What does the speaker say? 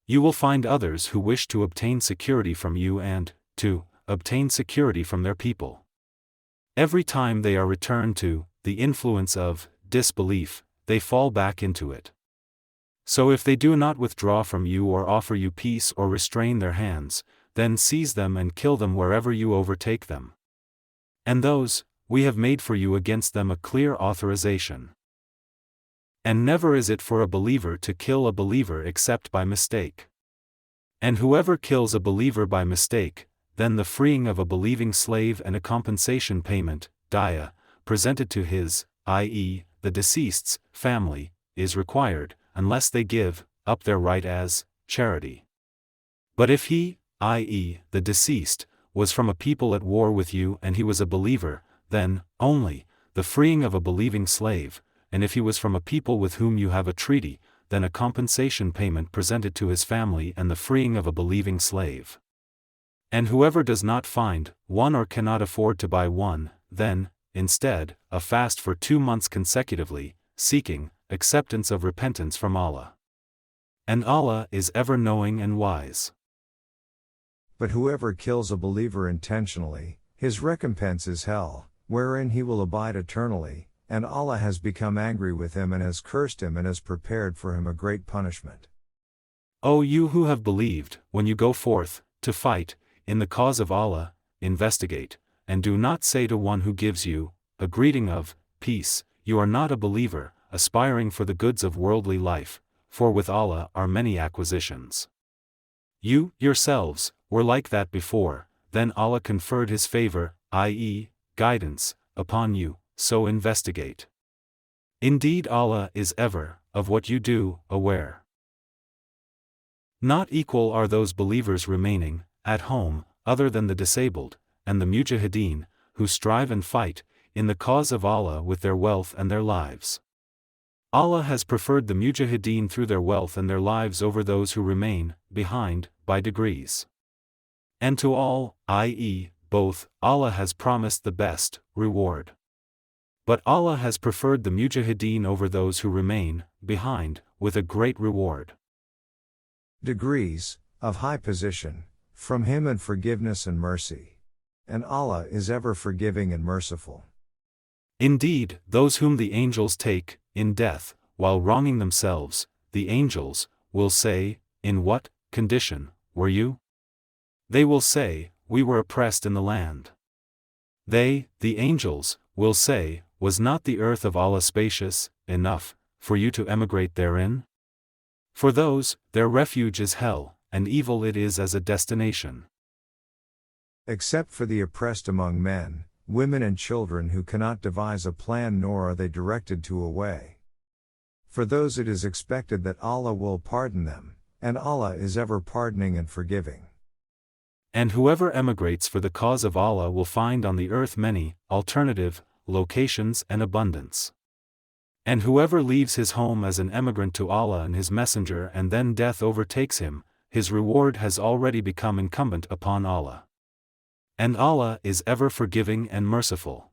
you will find others who wish to obtain security from you and, to obtain security from their people. Every time they are returned to the influence of disbelief, they fall back into it. So if they do not withdraw from you or offer you peace or restrain their hands, then seize them and kill them wherever you overtake them. And those, we have made for you against them a clear authorization. And never is it for a believer to kill a believer except by mistake. And whoever kills a believer by mistake, then the freeing of a believing slave and a compensation payment, diya, presented to his, i.e., the deceased's, family, is required, unless they give up their right as charity. But if he, i.e., the deceased, was from a people at war with you and he was a believer, then, only, the freeing of a believing slave, and if he was from a people with whom you have a treaty, then a compensation payment presented to his family and the freeing of a believing slave. And whoever does not find one or cannot afford to buy one, then, instead, a fast for 2 months consecutively, seeking acceptance of repentance from Allah. And Allah is ever knowing and wise. But whoever kills a believer intentionally, his recompense is hell, wherein he will abide eternally, and Allah has become angry with him and has cursed him and has prepared for him a great punishment. O you who have believed, when you go forth to fight in the cause of Allah, investigate, and do not say to one who gives you a greeting of peace, you are not a believer, aspiring for the goods of worldly life, for with Allah are many acquisitions. You, yourselves, were like that before, then Allah conferred His favor, i.e., guidance, upon you, so investigate. Indeed Allah is ever, of what you do, aware. Not equal are those believers remaining at home, other than the disabled, and the mujahideen, who strive and fight in the cause of Allah with their wealth and their lives. Allah has preferred the mujahideen through their wealth and their lives over those who remain behind, by degrees. And to all, i.e., both, Allah has promised the best reward. But Allah has preferred the mujahideen over those who remain behind, with a great reward. Degrees, of high position, from Him and forgiveness and mercy. And Allah is ever forgiving and merciful. Indeed, those whom the angels take in death, while wronging themselves, the angels will say, in what condition were you? They will say, we were oppressed in the land. They, the angels, will say, was not the earth of Allah spacious enough for you to emigrate therein? For those, their refuge is hell, and evil it is as a destination. Except for the oppressed among men, women and children who cannot devise a plan nor are they directed to a way. For those it is expected that Allah will pardon them, and Allah is ever pardoning and forgiving. And whoever emigrates for the cause of Allah will find on the earth many alternative locations and abundance. And whoever leaves his home as an emigrant to Allah and His Messenger and then death overtakes him, his reward has already become incumbent upon Allah. And Allah is ever forgiving and merciful.